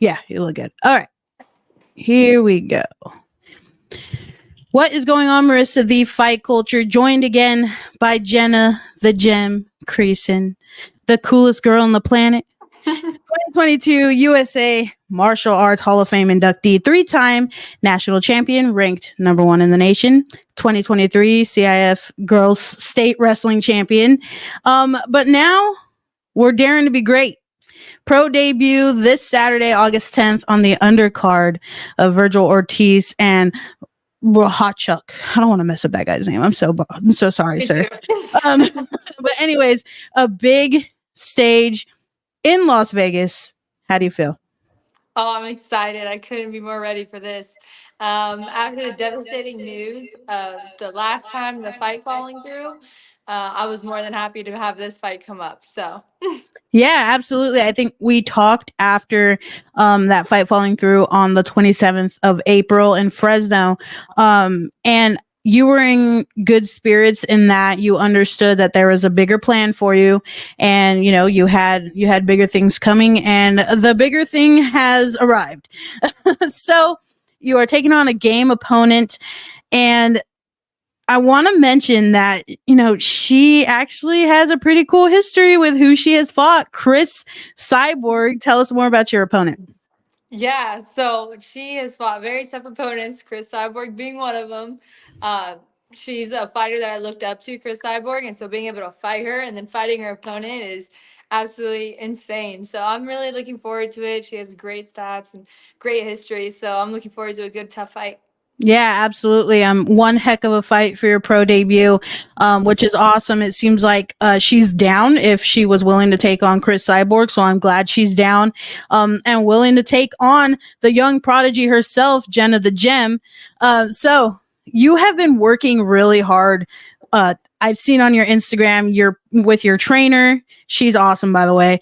Yeah, you look good. All right. Here we go. What is going on, Marissa? The Fight Culture, joined again by Jenna, the Gem Creason, the coolest girl on the planet. 2022 USA Martial Arts Hall of Fame inductee, three-time national champion, ranked number 1 in the nation. 2023 CIF Girls State Wrestling Champion. But now we're daring to be great. Pro debut this Saturday, August 10th, on the undercard of Virgil Ortiz and Bohachuk. I don't want to mess up that guy's name. I'm so sorry, sir. But anyways, a big stage in Las Vegas. How do you feel? Oh, I'm excited. I couldn't be more ready for this. After the devastating news of the last time the fight falling through, I was more than happy to have this fight come up. So, yeah, absolutely. I think we talked after that fight falling through on the 27th of April in Fresno. And you were in good spirits in that you understood that there was a bigger plan for you, and you had bigger things coming, and the bigger thing has arrived. So you are taking on a game opponent, and I want to mention that she actually has a pretty cool history with who she has fought. Cris Cyborg, tell us more about your opponent. yeah, so she has fought very tough opponents, Cris Cyborg being one of them. She's a fighter that I looked up to, Cris Cyborg, and so being able to fight her and then fighting her opponent is absolutely insane. So I'm really looking forward to it. She has great stats and great history, so I'm looking forward to a good, tough fight. Yeah, absolutely. One heck of a fight for your pro debut, which is awesome. It seems like she's down if she was willing to take on Cris Cyborg, so I'm glad she's down and willing to take on the young prodigy herself, Jenna the Gem. So you have been working really hard. I've seen on your Instagram, you're with your trainer. She's awesome, by the way.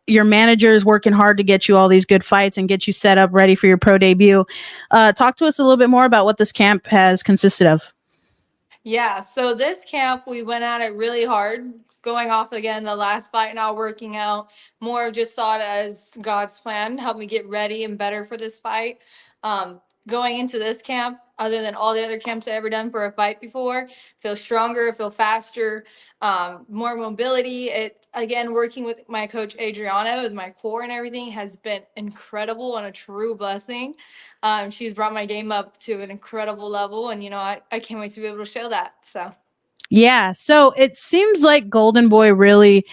Your manager is working hard to get you all these good fights and get you set up ready for your pro debut. Talk to us a little bit more about what this camp has consisted of. Yeah, so this camp, we went at it really hard. Going off again, the last fight, not working out. More just saw it as God's plan, help me get ready and better for this fight. Going into this camp, other than all the other camps I've ever done for a fight before, feel stronger, feel faster, more mobility. It again, working with my coach Adriana with my core and everything has been incredible and a true blessing. She's brought my game up to an incredible level, and I can't wait to be able to show that. So. Yeah, so it seems like Golden Boy really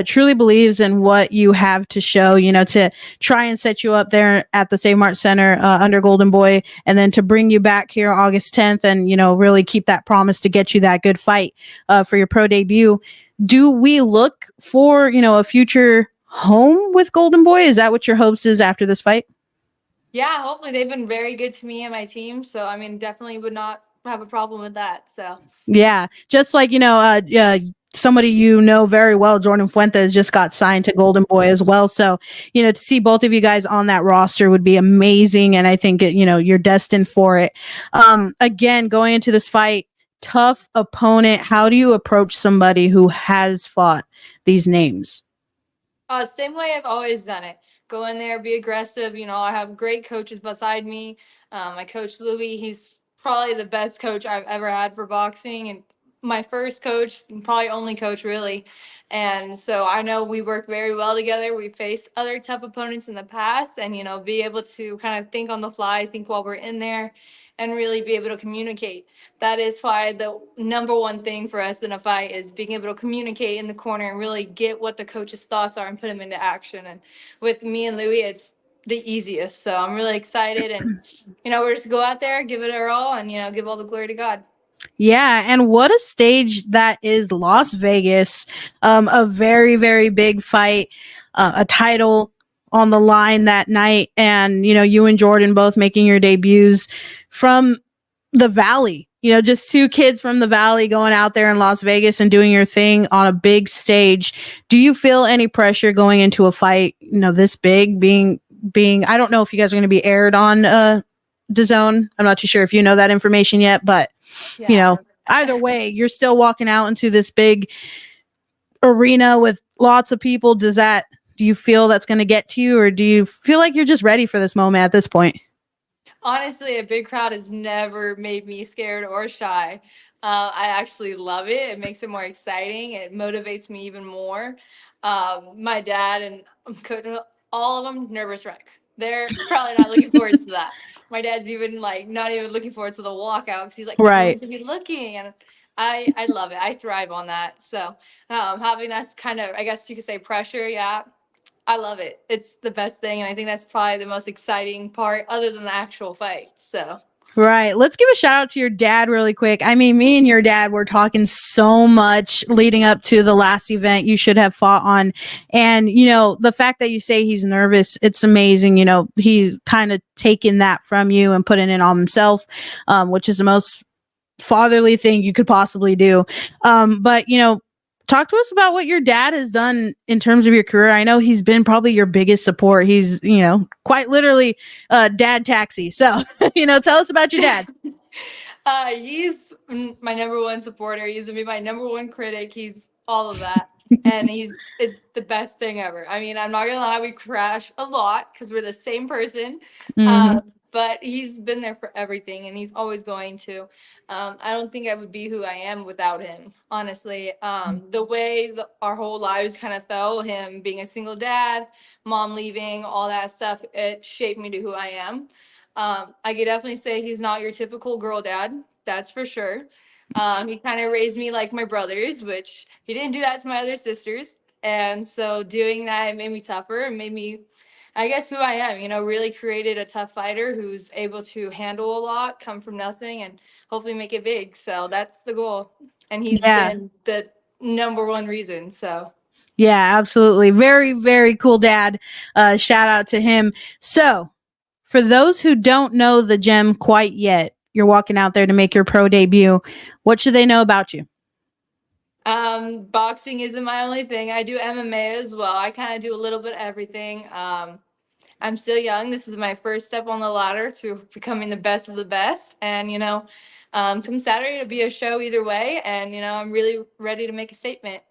truly believes in what you have to show, to try and set you up there at the Save Mart Center under Golden Boy, and then to bring you back here August 10th and, really keep that promise to get you that good fight for your pro debut. Do we look for, a future home with Golden Boy? Is that what your hopes is after this fight? Yeah, hopefully. They've been very good to me and my team. So, definitely would not have a problem with that. So, yeah, just like, somebody very well, Jordan Fuentes, just got signed to Golden Boy as well. So, to see both of you guys on that roster would be amazing. And I think, you're destined for it. Again, going into this fight, tough opponent. How do you approach somebody who has fought these names? Same way I've always done it. Go in there, be aggressive. I have great coaches beside me. My coach, Louis, he's probably the best coach I've ever had for boxing, and my first coach, probably only coach really. And so I know we work very well together. We faced other tough opponents in the past, and be able to kind of think on the fly, think while we're in there, and really be able to communicate. That is why the number one thing for us in a fight is being able to communicate in the corner and really get what the coach's thoughts are and put them into action. And with me and Louis, it's the easiest. So I'm really excited, and we're just go out there, give it our all, and give all the glory to God. Yeah, and what a stage that is, Las Vegas. A very, very big fight, a title on the line that night, and you and Jordan both making your debuts from the Valley. Just two kids from the Valley going out there in Las Vegas and doing your thing on a big stage. Do you feel any pressure going into a fight, this big, being I don't know if you guys are going to be aired on DAZN. I'm not too sure if you know that information yet, but either way, you're still walking out into this big arena with lots of people. Does that do you feel that's going to get to you, or do you feel like you're just ready for this moment at this point? Honestly, a big crowd has never made me scared or shy. I actually love it. It makes it more exciting. It motivates me even more. My dad and coach, all of them nervous wreck. They're probably not looking forward to that. My dad's even like not even looking forward to the walkout because he's like Right. everyone's gonna be looking, and I love it. I thrive on that. So having that kind of, I guess you could say, pressure, yeah, I love it. It's the best thing, and I think that's probably the most exciting part, other than the actual fight. So, Right. Let's give a shout out to your dad really quick. I mean, me and your dad were talking so much leading up to the last event you should have fought on. And, the fact that you say he's nervous, it's amazing. He's kind of taken that from you and putting it on himself, which is the most fatherly thing you could possibly do. But, talk to us about what your dad has done in terms of your career. I know he's been probably your biggest support. He's, quite literally dad taxi. So, tell us about your dad. he's my number one supporter. He's gonna be my number one critic. He's all of that, and it's the best thing ever. I mean, I'm not gonna lie, we crash a lot because we're the same person. Mhm. But he's been there for everything, and he's always going to. I don't think I would be who I am without him, honestly. The way our whole lives kind of fell, him being a single dad, mom leaving, all that stuff, it shaped me to who I am. I could definitely say he's not your typical girl dad. That's for sure. He kind of raised me like my brothers, which he didn't do that to my other sisters. And so doing that, it made me tougher and made me, I guess, who I am, really created a tough fighter who's able to handle a lot, come from nothing, and hopefully make it big. So that's the goal. And he's Yeah. been the number one reason. So. Yeah, absolutely. Very, very cool dad. Shout out to him. So, for those who don't know the gem quite yet, you're walking out there to make your pro debut. What should they know about you? Boxing isn't my only thing. I do MMA as well. I kind of do a little bit of everything. I'm still young. This is my first step on the ladder to becoming the best of the best. And, come Saturday, it'll be a show either way. And, I'm really ready to make a statement.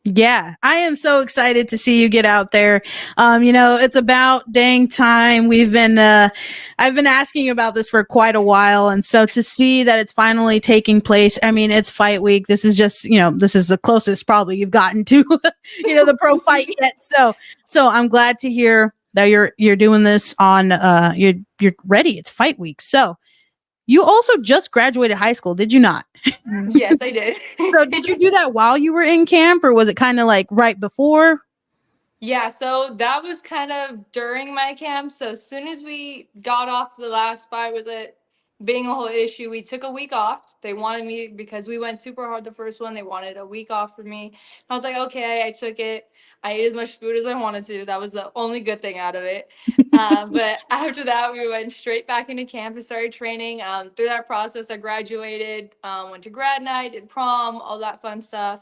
Yeah, I am so excited to see you get out there. It's about dang time. I've been asking about this for quite a while. And so to see that it's finally taking place, I mean, it's fight week. This is just, this is the closest probably you've gotten to, the pro fight yet. So I'm glad to hear that you're doing this on, you're ready. It's fight week. So you also just graduated high school, did you not? Yes, I did. So did you do that while you were in camp, or was it kind of like right before? Yeah, so that was kind of during my camp. So as soon as we got off the last fight with it being a whole issue, we took a week off. They wanted me, because we went super hard the first one, they wanted a week off for me. I was like, okay, I took it. I ate as much food as I wanted to. That was the only good thing out of it. But after that, we went straight back into camp and started training. Through that process, I graduated, went to grad night, did prom, all that fun stuff.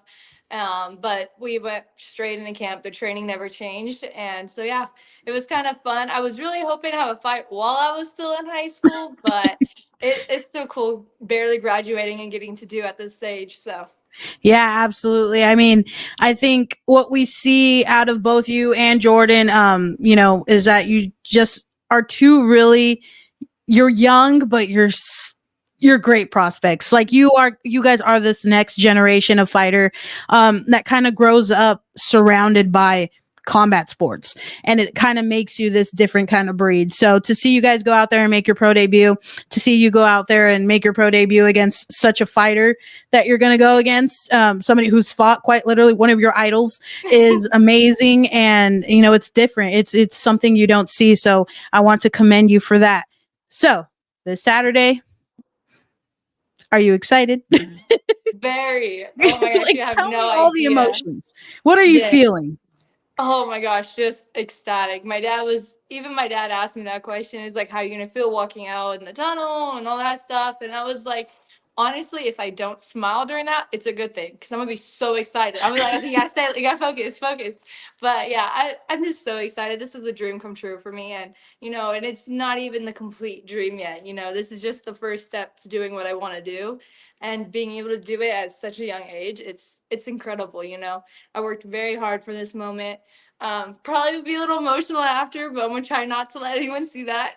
But we went straight into camp. The training never changed. And so, yeah, it was kind of fun. I was really hoping to have a fight while I was still in high school, but it's so cool barely graduating and getting to do at this stage. So. Yeah, absolutely. I mean, I think what we see out of both you and Jordan, is that you just are two really, you're young, but you're great prospects. Like you guys are this next generation of fighter, that kind of grows up surrounded by combat sports, and it kind of makes you this different kind of breed. So to see you guys go out there and make your pro debut, to see you go out there and make your pro debut against such a fighter that you're going to go against, somebody who's fought quite literally one of your idols, is amazing. And it's different. It's something you don't see. So I want to commend you for that. So this Saturday, are you excited? Very. Oh my gosh, Like, you have tell no me all the idea. emotions. What are you Yeah. feeling? Oh my gosh, just ecstatic. Even my dad asked me that question. Is like, how are you gonna feel walking out in the tunnel and all that stuff? And I was like, honestly, if I don't smile during that, it's a good thing, because I'm gonna be so excited. I'm like, okay, you gotta say, you gotta focus. But yeah, I'm just so excited. This is a dream come true for me, and and it's not even the complete dream yet. This is just the first step to doing what I want to do, and being able to do it at such a young age. It's incredible. I worked very hard for this moment. Probably would be a little emotional after, but I'm gonna try not to let anyone see that.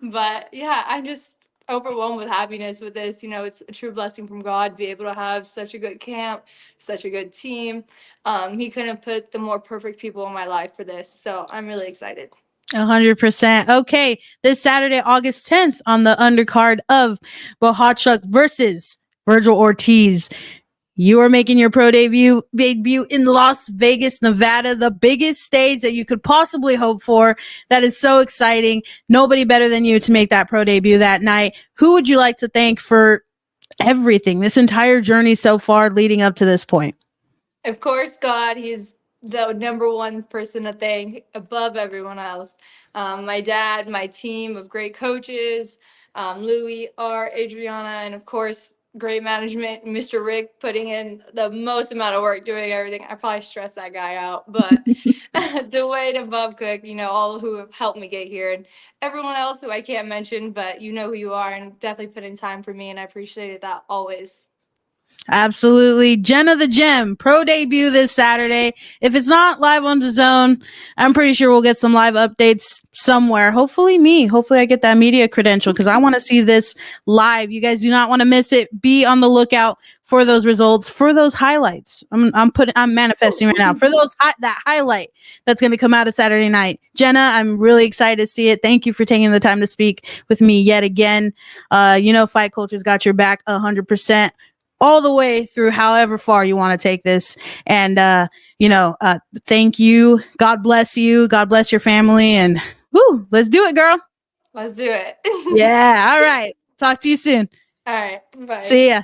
But yeah, I'm just overwhelmed with happiness with this. You know, it's a true blessing from God to be able to have such a good camp, such a good team. He couldn't have put the more perfect people in my life for this, so I'm really excited. 100%. Okay, this Saturday, August 10th, on the undercard of Bohachuk versus Virgil Ortiz. You are making your pro debut in Las Vegas, Nevada, the biggest stage that you could possibly hope for. That is so exciting. Nobody better than you to make that pro debut that night. Who would you like to thank for everything, this entire journey so far leading up to this point? Of course, God, He's the number one person to thank above everyone else. My dad, my team of great coaches, Louie, Art, Adriana, and of course, great management, Mr. Rick, putting in the most amount of work doing everything. I probably stressed that guy out, but Dwayne and Bob Cook, you know, all who have helped me get here, and everyone else who I can't mention, but you know who you are, and definitely put in time for me, and I appreciated that always. Absolutely. Jennah the Gem, pro debut this Saturday. If it's not live on DAZN, I'm pretty sure we'll get some live updates somewhere. Hopefully I get that media credential because I want to see this live. You guys do not want to miss it. Be on the lookout for those results, for those highlights. I'm manifesting right now for that highlight that's going to come out of Saturday night. Jennah, I'm really excited to see it. Thank you for taking the time to speak with me yet again. You know, Fight Culture's got your back 100%. All the way through however far you want to take this. And, thank you. God bless you. God bless your family. And let's do it, girl. Let's do it. Yeah. All right. Talk to you soon. All right. Bye. See ya.